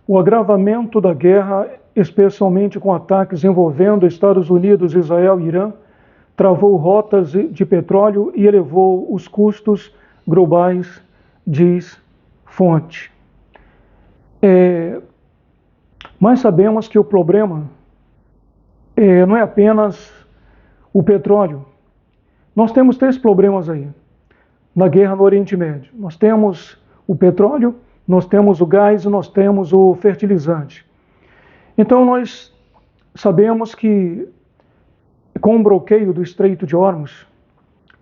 O agravamento da guerra, especialmente com ataques envolvendo Estados Unidos, Israel e Irã, travou rotas de petróleo e elevou os custos globais, diz fonte. Mas sabemos que o problema não é apenas o petróleo. Nós temos três problemas aí na guerra no Oriente Médio. Nós temos o petróleo, nós temos o gás e nós temos o fertilizante. Então nós sabemos que com o bloqueio do Estreito de Hormuz,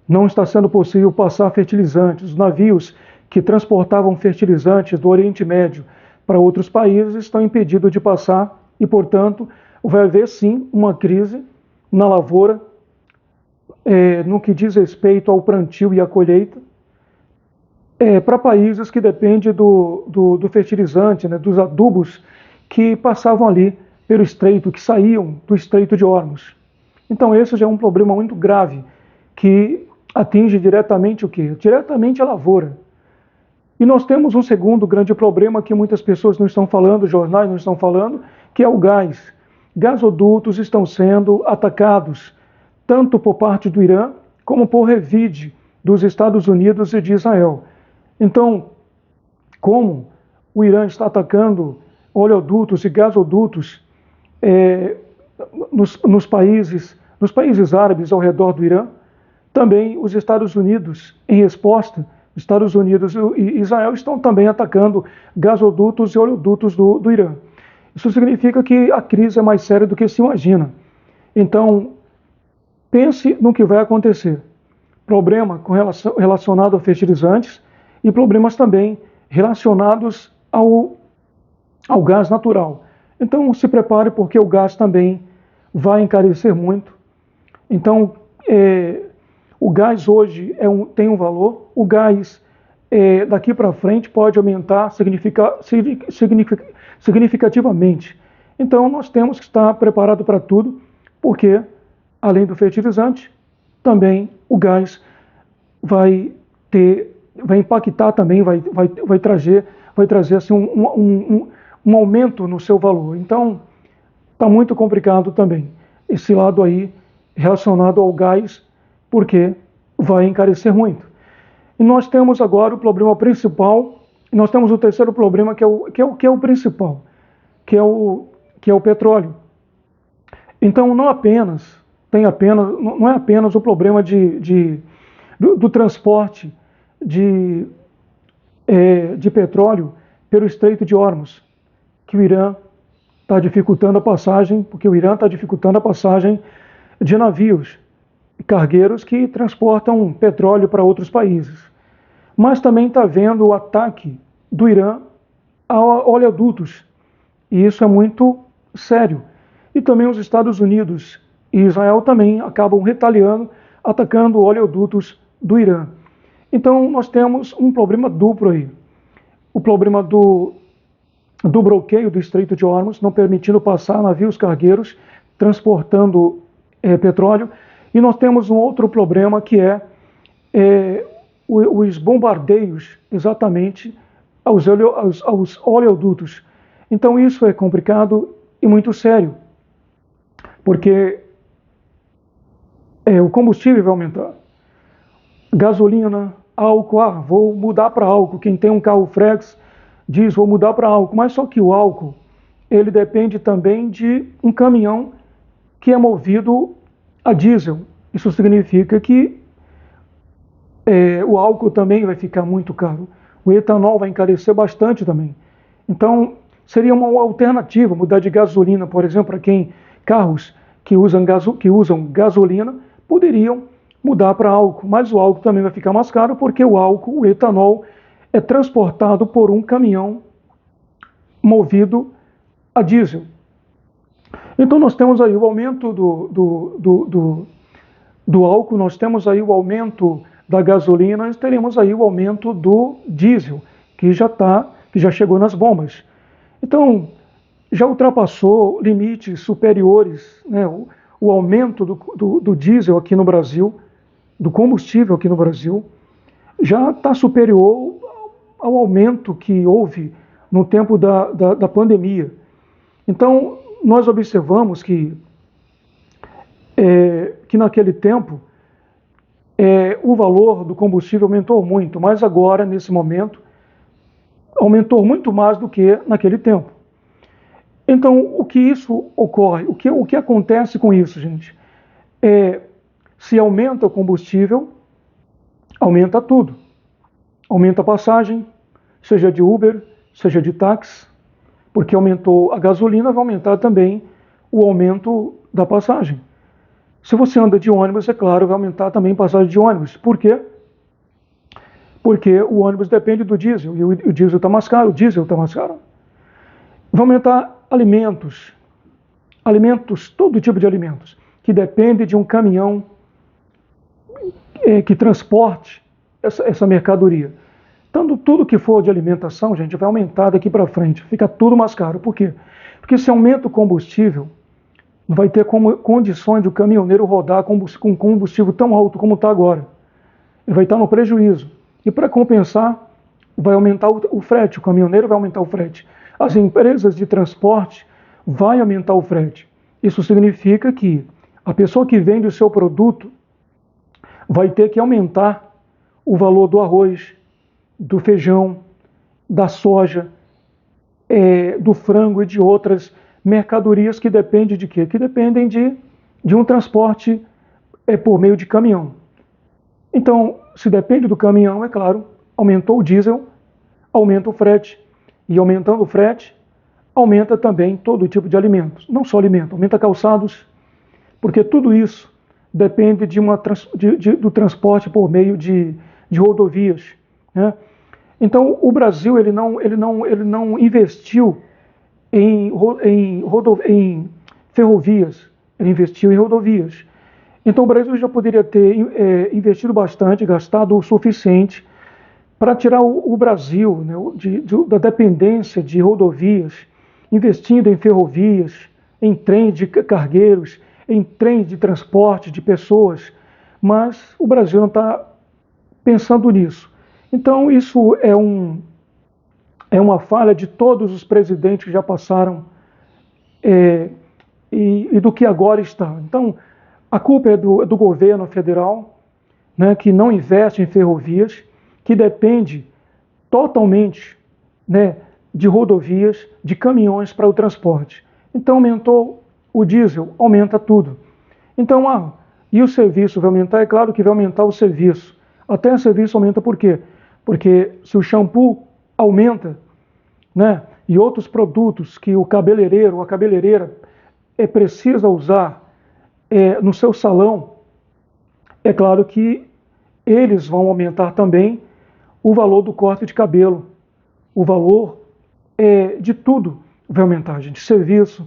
não está sendo possível passar fertilizantes. Os navios que transportavam fertilizantes do Oriente Médio para outros países estão impedidos de passar e, portanto, vai haver sim uma crise na lavoura, no que diz respeito ao plantio e à colheita, para países que dependem do fertilizante, né, dos adubos que passavam ali pelo estreito, que saíam do Estreito de Hormuz. Então esse já é um problema muito grave, que atinge diretamente o quê? Diretamente a lavoura. E nós temos um segundo grande problema que muitas pessoas não estão falando, jornais não estão falando, que é o gás. Gasodutos estão sendo atacados, tanto por parte do Irã, como por revide dos Estados Unidos e de Israel. Então, como o Irã está atacando oleodutos e gasodutos nos países árabes ao redor do Irã, também os Estados Unidos, em resposta, Estados Unidos e Israel estão também atacando gasodutos e oleodutos do Irã. Isso significa que a crise é mais séria do que se imagina. Então, pense no que vai acontecer. Problema relacionado a fertilizantes e problemas também relacionados ao gás natural. Então, se prepare, porque o gás também vai encarecer muito. Então, o gás hoje tem um valor, o gás daqui para frente pode aumentar significativamente. Então, nós temos que estar preparados para tudo, porque, além do fertilizante, também o gás vai impactar também, vai trazer assim, um aumento no seu valor. Então, está muito complicado também esse lado aí relacionado ao gás, porque vai encarecer muito. E nós temos agora o problema principal, e nós temos o terceiro problema, que é o principal, que é o petróleo. Então, não é apenas o problema do transporte de petróleo pelo Estreito de Hormuz, que o Irã está dificultando a passagem, porque o Irã está dificultando a passagem de navios cargueiros que transportam petróleo para outros países. Mas também está havendo o ataque do Irã a oleodutos, e isso é muito sério. E também os Estados Unidos e Israel também acabam retaliando, atacando oleodutos do Irã. Então nós temos um problema duplo aí. O problema do bloqueio do Estreito de Hormuz, não permitindo passar navios cargueiros transportando petróleo. E nós temos um outro problema, que é os bombardeios exatamente aos oleodutos. Então isso é complicado e muito sério, porque o combustível vai aumentar. Gasolina, álcool, vou mudar para álcool. Quem tem um carro flex diz, vou mudar para álcool. Mas só que o álcool, ele depende também de um caminhão que é movido a diesel. Isso significa que o álcool também vai ficar muito caro. O etanol vai encarecer bastante também. Então, seria uma alternativa mudar de gasolina, por exemplo, para carros que usam gasolina, poderiam mudar para álcool, mas o álcool também vai ficar mais caro, porque o etanol, é transportado por um caminhão movido a diesel. Então nós temos aí o aumento do álcool, nós temos aí o aumento da gasolina, nós teremos aí o aumento do diesel, que já chegou nas bombas. Então, já ultrapassou limites superiores, né? O aumento do diesel aqui no Brasil, do combustível aqui no Brasil, já está superior ao aumento que houve no tempo da pandemia. Então, nós observamos que naquele tempo o valor do combustível aumentou muito, mas agora, nesse momento, aumentou muito mais do que naquele tempo. Então, o que isso ocorre? O que acontece com isso, gente? Se aumenta o combustível, aumenta tudo. Aumenta a passagem, seja de Uber, seja de táxi, porque aumentou a gasolina, vai aumentar também o aumento da passagem. Se você anda de ônibus, é claro, vai aumentar também a passagem de ônibus. Por quê? Porque o ônibus depende do diesel, e o diesel está mais caro, o diesel está mais caro. Vai aumentar alimentos, todo tipo de alimentos, que depende de um caminhão que transporte essa mercadoria. Então, tudo que for de alimentação, gente, vai aumentar daqui para frente, fica tudo mais caro. Por quê? Porque se aumenta o combustível, não vai ter condições de o caminhoneiro rodar com combustível tão alto como está agora. Ele vai estar no prejuízo. E para compensar, vai aumentar o frete, o caminhoneiro vai aumentar o frete. As empresas de transporte vão aumentar o frete. Isso significa que a pessoa que vende o seu produto vai ter que aumentar o valor do arroz, do feijão, da soja, do frango e de outras mercadorias que dependem de quê? Que dependem de um transporte por meio de caminhão. Então, se depende do caminhão, é claro, aumentou o diesel, aumenta o frete. E aumentando o frete, aumenta também todo tipo de alimentos. Não só alimento, aumenta calçados, porque tudo isso depende do transporte por meio de rodovias, né? Então, o Brasil ele não investiu em ferrovias, ele investiu em rodovias. Então, o Brasil já poderia ter investido bastante, gastado o suficiente para tirar o Brasil, né, da dependência de rodovias, investindo em ferrovias, em trens de cargueiros, em trens de transporte de pessoas, mas o Brasil não está pensando nisso. Então, isso é uma falha de todos os presidentes que já passaram e do que agora está. Então, a culpa é do governo federal, né, que não investe em ferrovias, que depende totalmente, né, de rodovias, de caminhões para o transporte. Então, aumentou o diesel, aumenta tudo. Então, e o serviço vai aumentar? É claro que vai aumentar o serviço. Até o serviço aumenta por quê? Porque se o shampoo aumenta, né, e outros produtos que o cabeleireiro ou a cabeleireira precisa usar no seu salão, é claro que eles vão aumentar também o valor do corte de cabelo, o valor de tudo vai aumentar, gente, serviço,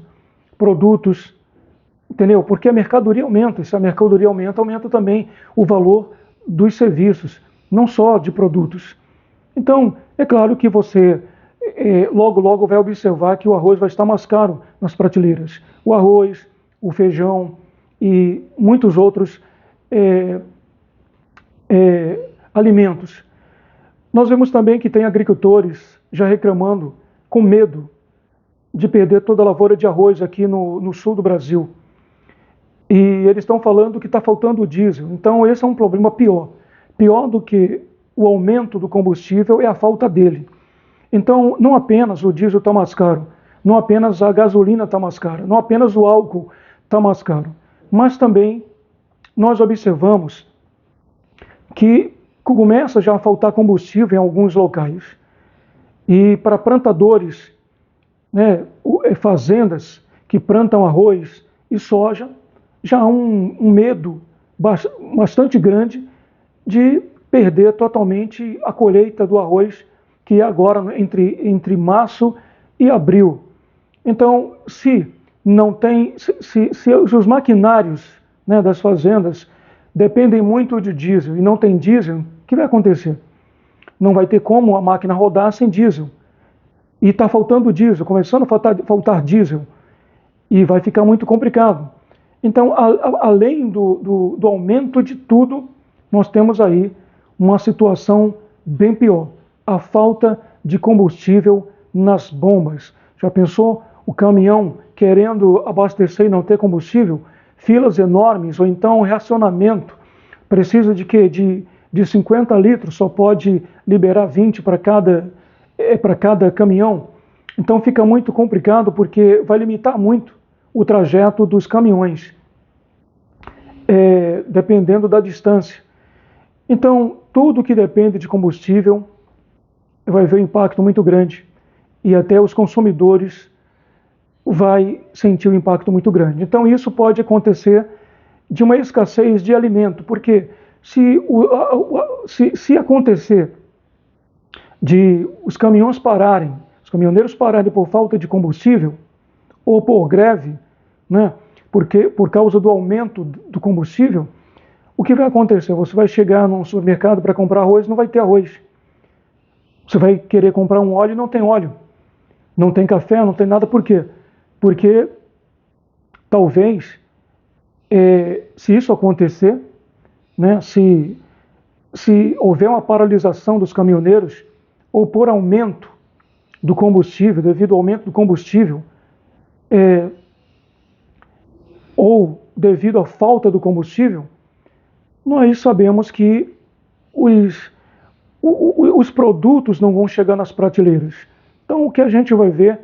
produtos, entendeu? Porque a mercadoria aumenta, e se a mercadoria aumenta, aumenta também o valor dos serviços, não só de produtos. Então, é claro que você logo vai observar que o arroz vai estar mais caro nas prateleiras. O arroz, o feijão e muitos outros alimentos. Nós vemos também que tem agricultores já reclamando, com medo de perder toda a lavoura de arroz aqui no sul do Brasil. E eles estão falando que está faltando diesel. Então esse é um problema pior. Pior do que o aumento do combustível é a falta dele. Então não apenas o diesel está mais caro, não apenas a gasolina está mais cara, não apenas o álcool está mais caro, mas também nós observamos que começa já a faltar combustível em alguns locais. E para plantadores, né, fazendas que plantam arroz e soja, já há um medo bastante grande de perder totalmente a colheita do arroz, que é agora entre março e abril. Então, se os maquinários, né, das fazendas dependem muito de diesel e não tem diesel, o que vai acontecer? Não vai ter como a máquina rodar sem diesel. E está faltando diesel, começando a faltar diesel. E vai ficar muito complicado. Então, além do aumento de tudo, nós temos aí uma situação bem pior. A falta de combustível nas bombas. Já pensou o caminhão querendo abastecer e não ter combustível? Filas enormes, ou então racionamento. Precisa de quê? De 50 litros, só pode liberar 20 para cada caminhão. Então fica muito complicado porque vai limitar muito o trajeto dos caminhões, dependendo da distância. Então, tudo que depende de combustível vai ver um impacto muito grande e até os consumidores vai sentir um impacto muito grande. Então, isso pode acontecer de uma escassez de alimento, porque se acontecer de os caminhões pararem, os caminhoneiros pararem por falta de combustível ou por greve, né, por causa do aumento do combustível, o que vai acontecer? Você vai chegar num supermercado para comprar arroz, não vai ter arroz. Você vai querer comprar um óleo, não tem óleo. Não tem café, não tem nada. Por quê? Porque talvez, se isso acontecer, né, se houver uma paralisação dos caminhoneiros, ou por aumento do combustível, devido ao aumento do combustível, ou devido à falta do combustível, nós sabemos que os produtos não vão chegar nas prateleiras. Então, o que a gente vai ver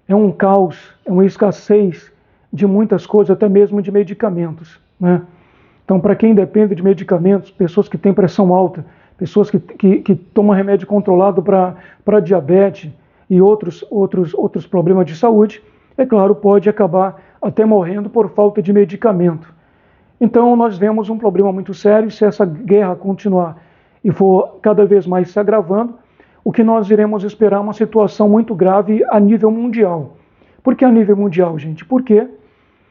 é um caos, é uma escassez de muitas coisas, até mesmo de medicamentos, né? Então, para quem depende de medicamentos, pessoas que têm pressão alta, pessoas que tomam remédio controlado para diabetes e outros problemas de saúde, é claro, pode acabar até morrendo por falta de medicamento. Então, nós vemos um problema muito sério. Se essa guerra continuar e for cada vez mais se agravando, o que nós iremos esperar é uma situação muito grave a nível mundial. Por que a nível mundial, gente? Porque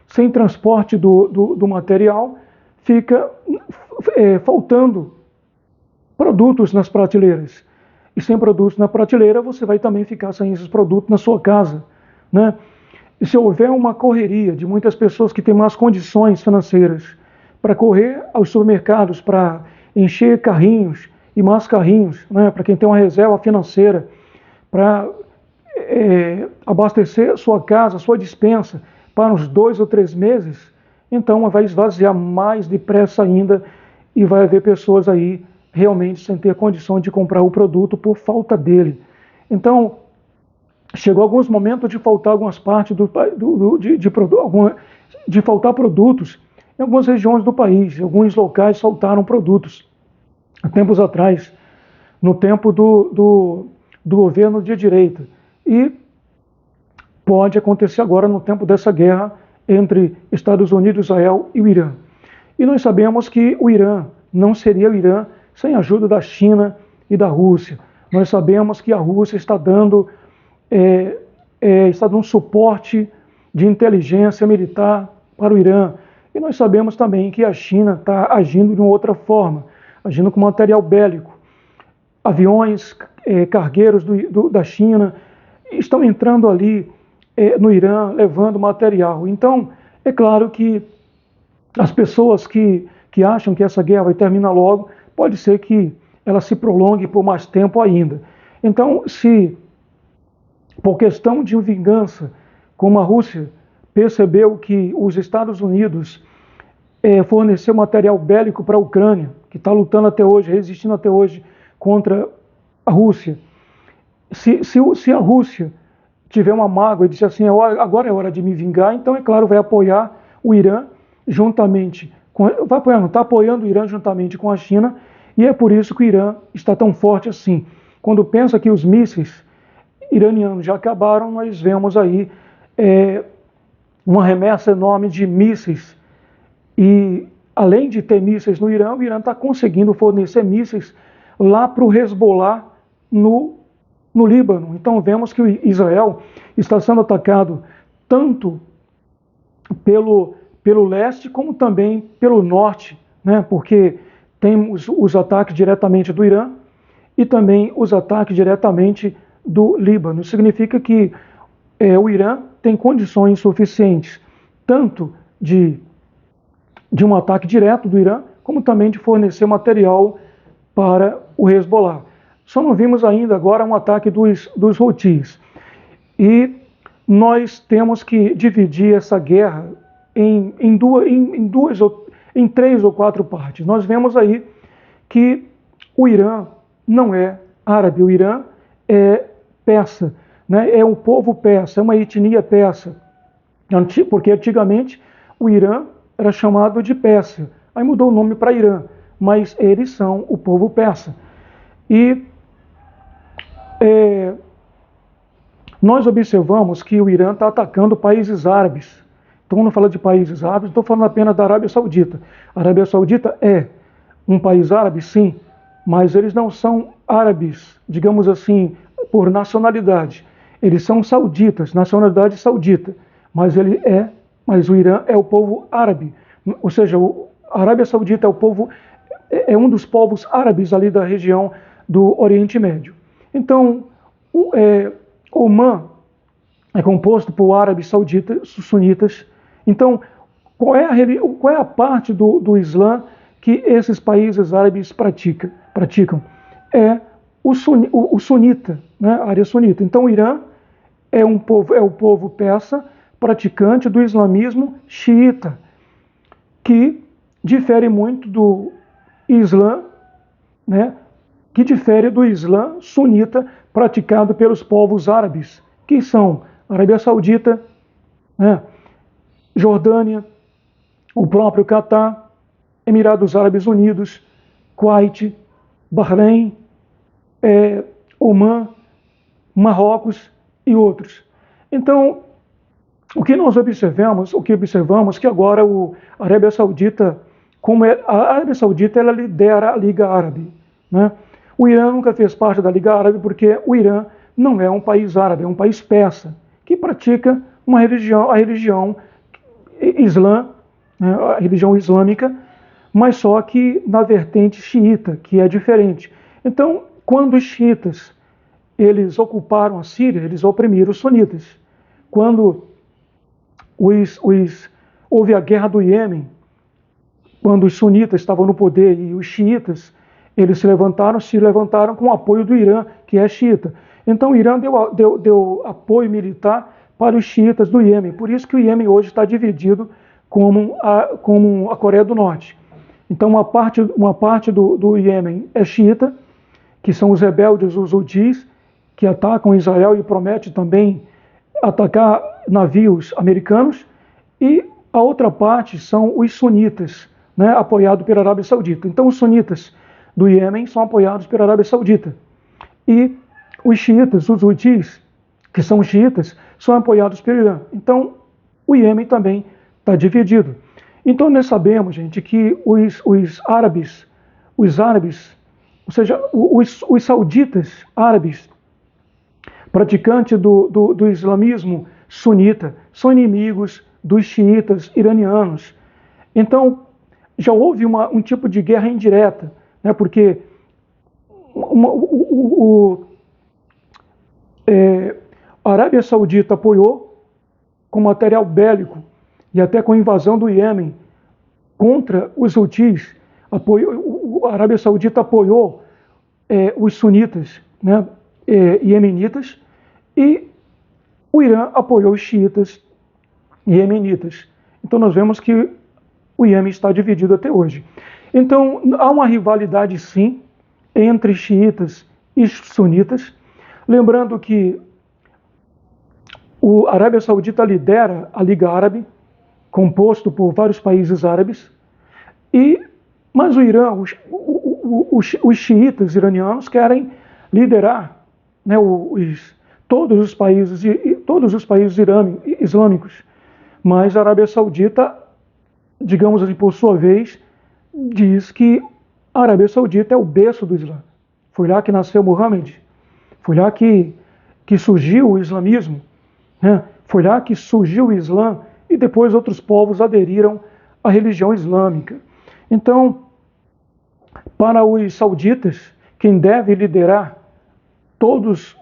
sem transporte do material, fica faltando produtos nas prateleiras. E sem produtos na prateleira, você vai também ficar sem esses produtos na sua casa, né? E se houver uma correria de muitas pessoas que têm más condições financeiras para correr aos supermercados, para encher carrinhos e mais carrinhos, né, para quem tem uma reserva financeira, para abastecer sua casa, sua despensa para uns 2 ou 3 meses, então vai esvaziar mais depressa ainda e vai haver pessoas aí realmente sem ter condições de comprar o produto por falta dele. Então, chegou alguns momentos de faltar algumas partes de faltar produtos em algumas regiões do país. Alguns locais faltaram produtos. Há tempos atrás, no tempo do governo de direita. E pode acontecer agora no tempo dessa guerra entre Estados Unidos, Israel e o Irã. E nós sabemos que o Irã não seria o Irã sem a ajuda da China e da Rússia. Nós sabemos que a Rússia está dando suporte de inteligência militar para o Irã. E nós sabemos também que a China está agindo de uma outra forma, agindo com material bélico. Aviões cargueiros da China estão entrando ali no Irã, levando material. Então, é claro que as pessoas que acham que essa guerra vai terminar logo, pode ser que ela se prolongue por mais tempo ainda. Então, se por questão de vingança, como a Rússia percebeu que os Estados Unidos forneceu material bélico para a Ucrânia, que está lutando até hoje, resistindo até hoje contra a Rússia. Se a Rússia tiver uma mágoa e disser assim, agora é hora de me vingar, então, é claro, vai apoiar o Irã juntamente vai apoiar, não, está apoiando o Irã juntamente com a China, e é por isso que o Irã está tão forte assim. Quando pensa que os mísseis iranianos já acabaram, nós vemos aí uma remessa enorme de mísseis. E além de ter mísseis no Irã, o Irã está conseguindo fornecer mísseis lá para o Hezbollah no Líbano. Então vemos que Israel está sendo atacado tanto pelo leste como também pelo norte, né? Porque temos os ataques diretamente do Irã e também os ataques diretamente do Líbano. Isso significa que o Irã tem condições suficientes tanto de um ataque direto do Irã, como também de fornecer material para o Hezbollah. só não vimos ainda agora um ataque dos Houthis. E nós temos que dividir essa guerra em três ou quatro partes. Nós vemos aí que o Irã não é árabe, o Irã é persa, né? É um povo persa, é uma etnia persa, porque antigamente o Irã era chamado de Pérsia, aí mudou o nome para Irã, mas eles são o povo persa. E nós observamos que o Irã está atacando países árabes. Então, quando fala de países árabes, estou falando apenas da Arábia Saudita. A Arábia Saudita é um país árabe, sim, mas eles não são árabes, digamos assim, por nacionalidade. Eles são sauditas, nacionalidade saudita, mas o Irã é o povo árabe. Ou seja, a Arábia Saudita é um dos povos árabes ali da região do Oriente Médio. Então, Omã é composto por árabes sauditas, sunitas. Então, qual é a parte do Islã que esses países árabes praticam? É o sunita, né? A área sunita. Então, o Irã é o povo persa praticante do islamismo xiita, que difere muito do Islã, né? Que difere do Islã sunita praticado pelos povos árabes, que são Arábia Saudita, né? Jordânia, o próprio Catar, Emirados Árabes Unidos, Kuwait, Bahrein, Omã, Marrocos e outros. Então, o que observamos que agora a Arábia Saudita, a Arábia Saudita ela lidera a Liga Árabe, né? O Irã nunca fez parte da Liga Árabe porque o Irã não é um país árabe, é um país persa, que pratica a religião islâmica, mas só que na vertente xiita, que é diferente. Então, quando os xiitas eles ocuparam a Síria, eles oprimiram os sunitas. Quando houve a guerra do Iêmen, quando os sunitas estavam no poder e os xiitas, eles se levantaram com o apoio do Irã, que é xiita. Então o Irã deu apoio militar para os xiitas do Iêmen. Por isso que o Iêmen hoje está dividido como a Coreia do Norte. Então uma parte do Iêmen é xiita, que são os rebeldes, os Houthis, que atacam Israel e prometem também atacar navios americanos, e a outra parte são os sunitas, né, apoiados pela Arábia Saudita. Então os sunitas do Iêmen são apoiados pela Arábia Saudita. E os xiitas, os Houthis, que são xiitas, são apoiados pelo Irã. Então o Iêmen também está dividido. Então nós sabemos, gente, que os árabes, ou seja, os sauditas árabes, praticantes do islamismo sunita, são inimigos dos xiitas iranianos. Então, já houve um tipo de guerra indireta, né, porque a Arábia Saudita apoiou com material bélico e até com a invasão do Iêmen contra os Houthis. A Arábia Saudita apoiou os sunitas, né, iemenitas, e o Irã apoiou os xiitas iemenitas. Então nós vemos que o Iêmen está dividido até hoje. Então há uma rivalidade, sim, entre xiitas e sunitas. Lembrando que a Arábia Saudita lidera a Liga Árabe, composto por vários países árabes, mas o Irã, os xiitas iranianos querem liderar, né, todos os países islâmicos, mas a Arábia Saudita, digamos assim, por sua vez, diz que a Arábia Saudita é o berço do Islã. Foi lá que nasceu Muhammad, foi lá que surgiu o islamismo, né? Foi lá que surgiu o Islã e depois outros povos aderiram à religião islâmica. Então, para os sauditas, quem deve liderar todos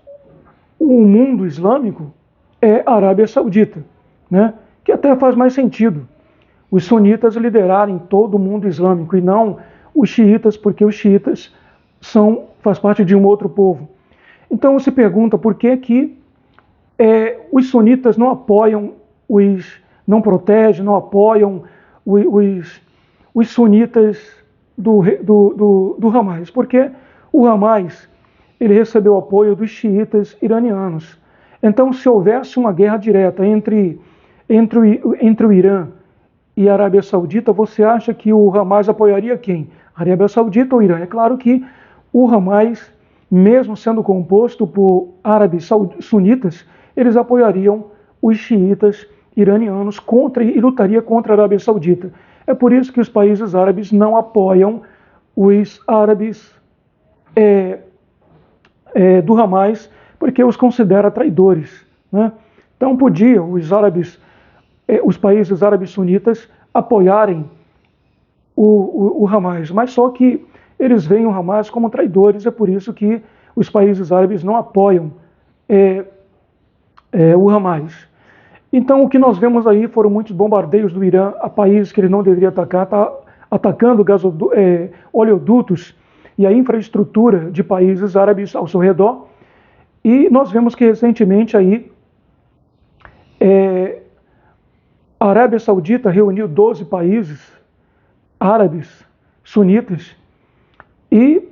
o mundo islâmico é a Arábia Saudita, né? Que até faz mais sentido os sunitas liderarem todo o mundo islâmico e não os xiitas, porque os xiitas faz parte de um outro povo. Então se pergunta por que que os sunitas não apoiam não protegem, não apoiam os sunitas do Hamas, porque o Hamas ele recebeu apoio dos xiitas iranianos. Então, se houvesse uma guerra direta entre o Irã e a Arábia Saudita, você acha que o Hamas apoiaria quem? A Arábia Saudita ou o Irã? É claro que o Hamas, mesmo sendo composto por árabes sunitas, eles apoiariam os xiitas iranianos e lutaria contra a Arábia Saudita. É por isso que os países árabes não apoiam os árabes do Hamas, porque os considera traidores, né? Então podia os países árabes sunitas apoiarem o Hamas, mas só que eles veem o Hamas como traidores, é por isso que os países árabes não apoiam o Hamas. Então o que nós vemos aí foram muitos bombardeios do Irã a países que ele não deveria atacar, está atacando oleodutos e a infraestrutura de países árabes ao seu redor. E nós vemos que recentemente aí a Arábia Saudita reuniu 12 países árabes sunitas e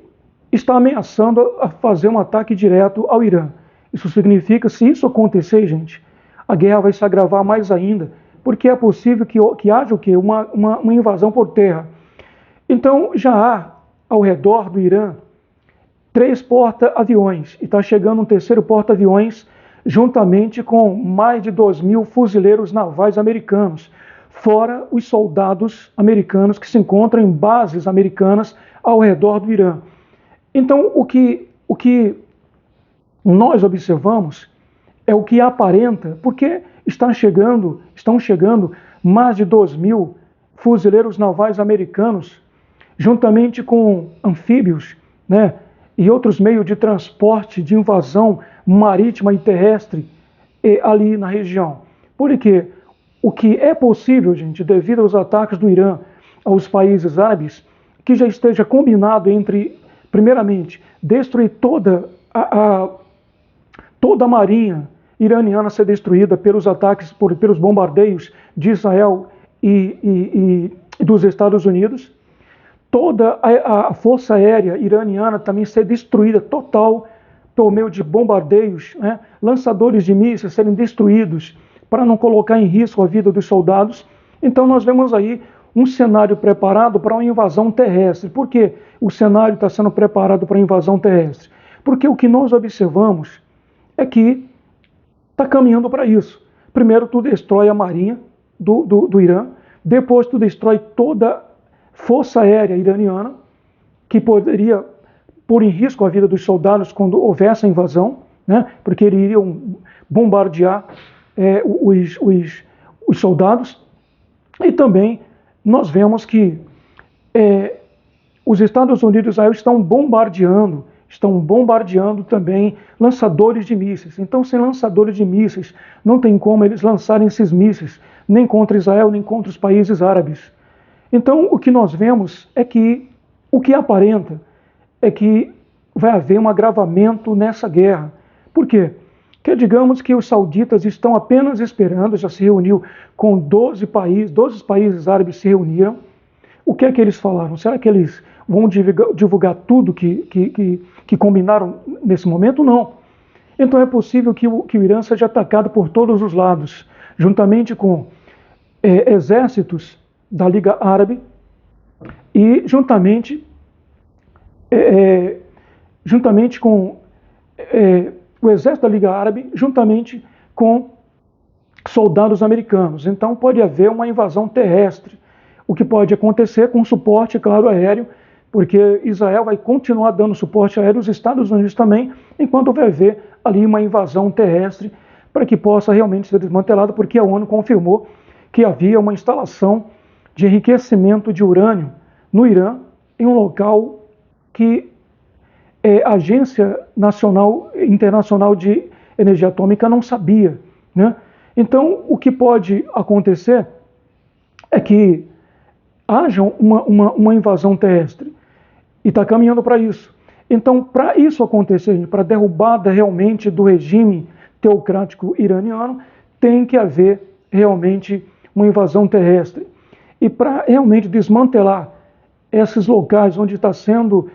está ameaçando a fazer um ataque direto ao Irã. Isso significa, se isso acontecer, gente, a guerra vai se agravar mais ainda, porque é possível que haja o quê? Uma invasão por terra. Então já há ao redor do Irã 3 porta-aviões e está chegando um terceiro porta-aviões juntamente com mais de 2.000 fuzileiros navais americanos, fora os soldados americanos que se encontram em bases americanas ao redor do Irã. Então o que nós observamos é o que aparenta, porque estão chegando mais de 2.000 fuzileiros navais americanos, juntamente com anfíbios, né, e outros meios de transporte, de invasão marítima e terrestre ali na região. Porque o que é possível, gente, devido aos ataques do Irã aos países árabes, que já esteja combinado entre, primeiramente, destruir toda a marinha iraniana ser destruída pelos ataques, pelos bombardeios de Israel e dos Estados Unidos, toda a força aérea iraniana também ser destruída total por meio de bombardeios, né? Lançadores de mísseis serem destruídos para não colocar em risco a vida dos soldados. Então nós vemos aí um cenário preparado para uma invasão terrestre. Por que o cenário está sendo preparado para a invasão terrestre? Porque o que nós observamos é que está caminhando para isso. Primeiro tu destrói a marinha do Irã, depois tu destrói toda a força aérea iraniana, que poderia pôr em risco a vida dos soldados quando houvesse a invasão, né? Porque eles iriam bombardear os soldados. E também nós vemos que os Estados Unidos e Israel estão bombardeando também lançadores de mísseis. Então, sem lançadores de mísseis, não tem como eles lançarem esses mísseis, nem contra Israel, nem contra os países árabes. Então, o que nós vemos é que, o que aparenta, é que vai haver um agravamento nessa guerra. Por quê? Porque digamos que os sauditas estão apenas esperando, já se reuniu com 12 países árabes se reuniram. O que é que eles falaram? Será que eles vão divulgar tudo que combinaram nesse momento? Não. Então é possível que o Irã seja atacado por todos os lados, juntamente com exércitos da Liga Árabe e juntamente com o exército da Liga Árabe, juntamente com soldados americanos. Então pode haver uma invasão terrestre, o que pode acontecer com suporte, claro, aéreo, porque Israel vai continuar dando suporte aéreo, os Estados Unidos também, enquanto vai haver ali uma invasão terrestre para que possa realmente ser desmantelado, porque a ONU confirmou que havia uma instalação de enriquecimento de urânio no Irã, em um local que a Agência Internacional de Energia Atômica não sabia, né? Então, o que pode acontecer é que haja uma invasão terrestre, e está caminhando para isso. Então, para isso acontecer, para a derrubada realmente do regime teocrático iraniano, tem que haver realmente uma invasão terrestre. E para realmente desmantelar esses locais onde está sendo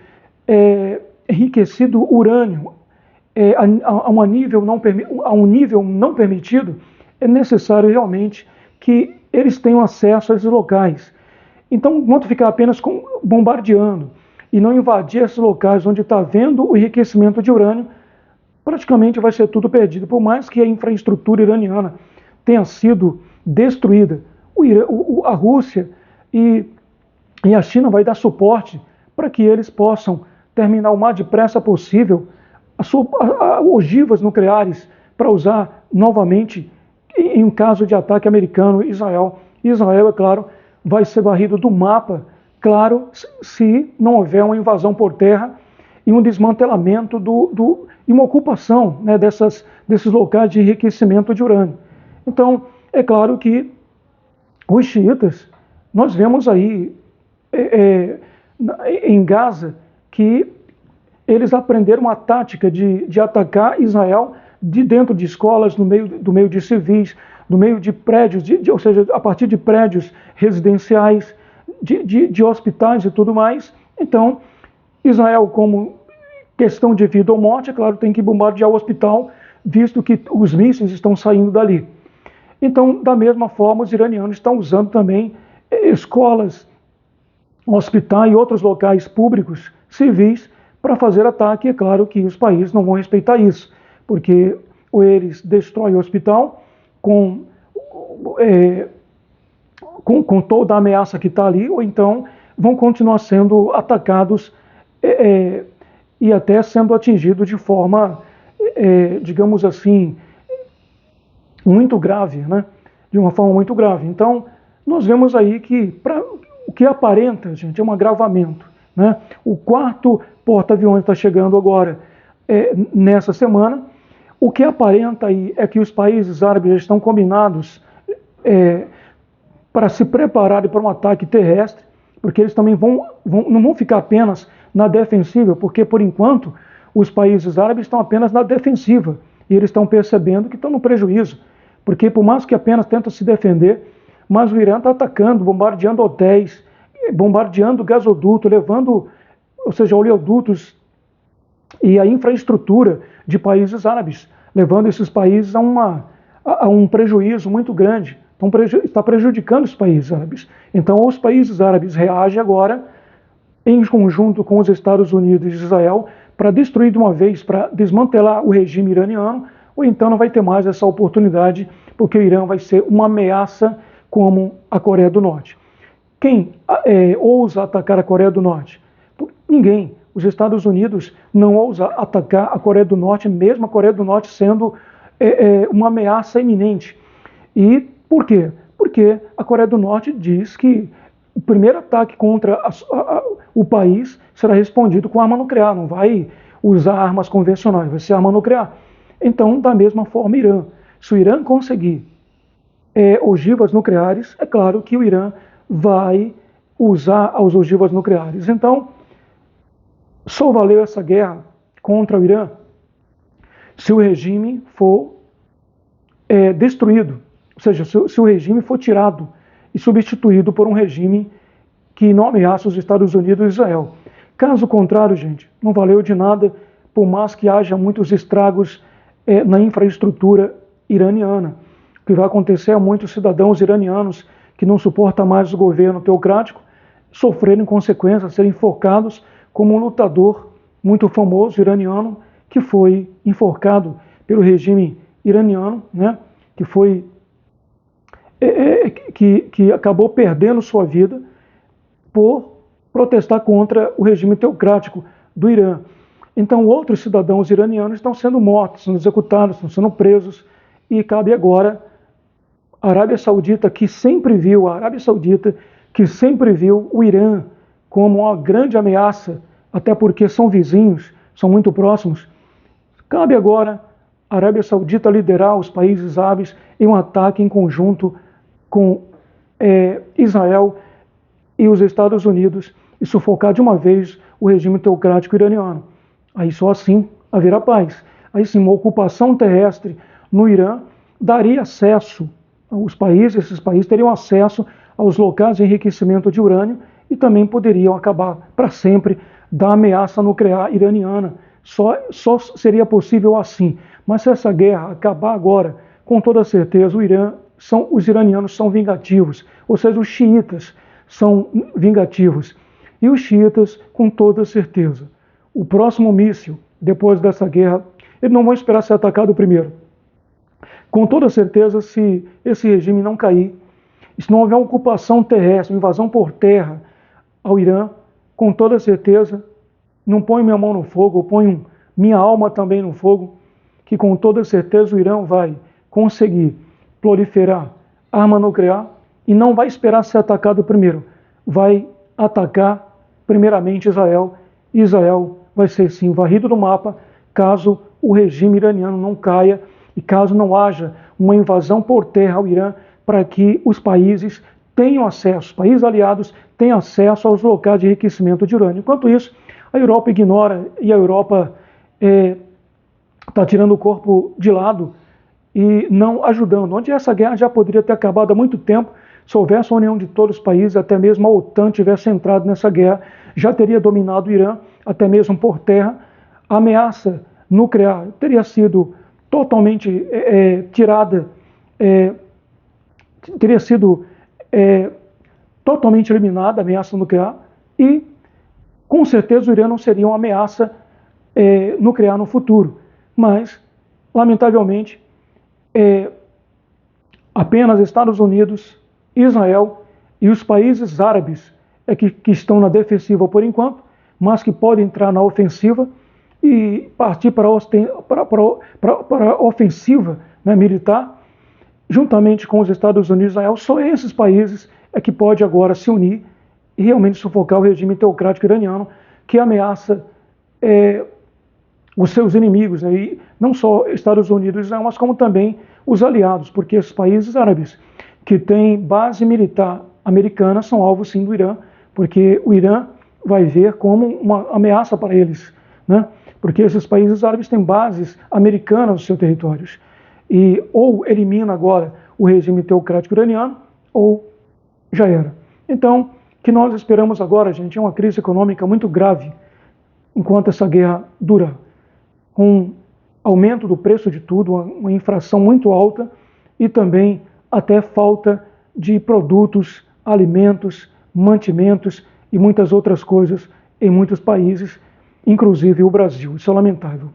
enriquecido urânio a um nível não permitido, é necessário realmente que eles tenham acesso a esses locais. Então, enquanto ficar apenas bombardeando e não invadir esses locais onde está havendo o enriquecimento de urânio, praticamente vai ser tudo perdido. Por mais que a infraestrutura iraniana tenha sido destruída, a Rússia e a China vai dar suporte para que eles possam terminar o mais depressa possível as ogivas nucleares para usar novamente em um caso de ataque americano em Israel. Israel, é claro, vai ser varrido do mapa, claro, se não houver uma invasão por terra e um desmantelamento e uma ocupação, né, desses locais de enriquecimento de urânio. Então, é claro que os xiitas, nós vemos aí em Gaza que eles aprenderam a tática de atacar Israel de dentro de escolas, do meio de civis, no meio de prédios, ou seja, a partir de prédios residenciais, de hospitais e tudo mais. Então, Israel, como questão de vida ou morte, é claro, tem que bombardear o hospital, visto que os mísseis estão saindo dali. Então, da mesma forma, os iranianos estão usando também escolas, hospitais e outros locais públicos, civis, para fazer ataque. É claro que os países não vão respeitar isso, porque ou eles destroem o hospital com toda a ameaça que está ali, ou então vão continuar sendo atacados e até sendo atingidos de forma, digamos assim, muito grave, né? De uma forma muito grave. Então, nós vemos aí que o que aparenta, gente, é um agravamento, né? O quarto porta-aviões está chegando agora nessa semana. O que aparenta aí é que os países árabes já estão combinados para se prepararem para um ataque terrestre, porque eles também não vão ficar apenas na defensiva, porque por enquanto os países árabes estão apenas na defensiva e eles estão percebendo que estão no prejuízo, porque por mais que apenas tentem se defender, mas o Irã está atacando, bombardeando hotéis, bombardeando gasoduto, levando, ou seja, oleodutos e a infraestrutura de países árabes, levando esses países a um prejuízo muito grande. Então, está prejudicando os países árabes. Então, os países árabes reagem agora, em conjunto com os Estados Unidos e Israel, para destruir de uma vez, para desmantelar o regime iraniano, ou então não vai ter mais essa oportunidade, porque o Irã vai ser uma ameaça como a Coreia do Norte. Quem ousa atacar a Coreia do Norte? Ninguém. Os Estados Unidos não ousa atacar a Coreia do Norte, mesmo a Coreia do Norte sendo uma ameaça iminente. E por quê? Porque a Coreia do Norte diz que o primeiro ataque contra o país será respondido com arma nuclear, não vai usar armas convencionais, vai ser arma nuclear. Então, da mesma forma, Irã. Se o Irã conseguir ogivas nucleares, é claro que o Irã vai usar as ogivas nucleares. Então, só valeu essa guerra contra o Irã se o regime for destruído, ou seja, se o regime for tirado e substituído por um regime que não ameaça os Estados Unidos e Israel. Caso contrário, gente, não valeu de nada, por mais que haja muitos estragos na infraestrutura iraniana. O que vai acontecer é muitos cidadãos iranianos que não suportam mais o governo teocrático sofrerem consequências, serem enforcados, como um lutador muito famoso iraniano que foi enforcado pelo regime iraniano, né, que acabou perdendo sua vida por protestar contra o regime teocrático do Irã. Então, outros cidadãos iranianos estão sendo mortos, sendo executados, estão sendo presos, e cabe agora a Arábia Saudita, que sempre viu o Irã como uma grande ameaça, até porque são vizinhos, são muito próximos. Cabe agora a Arábia Saudita liderar os países árabes em um ataque em conjunto com Israel e os Estados Unidos e sufocar de uma vez o regime teocrático iraniano. Aí só assim haverá paz. Aí sim, uma ocupação terrestre no Irã daria acesso aos países, esses países teriam acesso aos locais de enriquecimento de urânio e também poderiam acabar para sempre da ameaça nuclear iraniana. Só seria possível assim. Mas se essa guerra acabar agora, com toda certeza, os iranianos são vingativos, ou seja, os xiitas são vingativos. E os xiitas, com toda certeza, o próximo míssil, depois dessa guerra, eles não vão esperar ser atacado primeiro. Com toda certeza, se esse regime não cair, se não houver ocupação terrestre, invasão por terra ao Irã, com toda certeza, não ponho minha mão no fogo, eu ponho minha alma também no fogo, que com toda certeza o Irã vai conseguir proliferar arma nuclear e não vai esperar ser atacado primeiro. Vai atacar primeiramente Israel, e Israel vai ser sim varrido do mapa caso o regime iraniano não caia e caso não haja uma invasão por terra ao Irã para que os países tenham acesso, os países aliados tenham acesso aos locais de enriquecimento de urânio. Enquanto isso, a Europa ignora e a Europa está tirando o corpo de lado e não ajudando, onde essa guerra já poderia ter acabado há muito tempo, se houvesse a união de todos os países, até mesmo a OTAN tivesse entrado nessa guerra, já teria dominado o Irã, até mesmo por terra, a ameaça nuclear teria sido totalmente tirada, teria sido totalmente eliminada a ameaça nuclear e, com certeza, o Irã não seria uma ameaça nuclear no futuro. Mas, lamentavelmente, apenas Estados Unidos, Israel e os países árabes que estão na defensiva por enquanto, mas que podem entrar na ofensiva e partir para a ofensiva, né, militar, juntamente com os Estados Unidos e Israel. Só esses países que pode agora se unir e realmente sufocar o regime teocrático iraniano, que ameaça os seus inimigos, né? E não só Estados Unidos e Israel, mas como também os aliados, porque esses países árabes que têm base militar americana são alvo sim do Irã, porque o Irã vai ver como uma ameaça para eles, né? Porque esses países árabes têm bases americanas nos seus territórios. E ou elimina agora o regime teocrático iraniano, ou já era. Então, o que nós esperamos agora, gente, é uma crise econômica muito grave enquanto essa guerra durar, com aumento do preço de tudo, uma inflação muito alta e também até falta de produtos, alimentos, mantimentos e muitas outras coisas em muitos países, inclusive o Brasil. Isso é lamentável.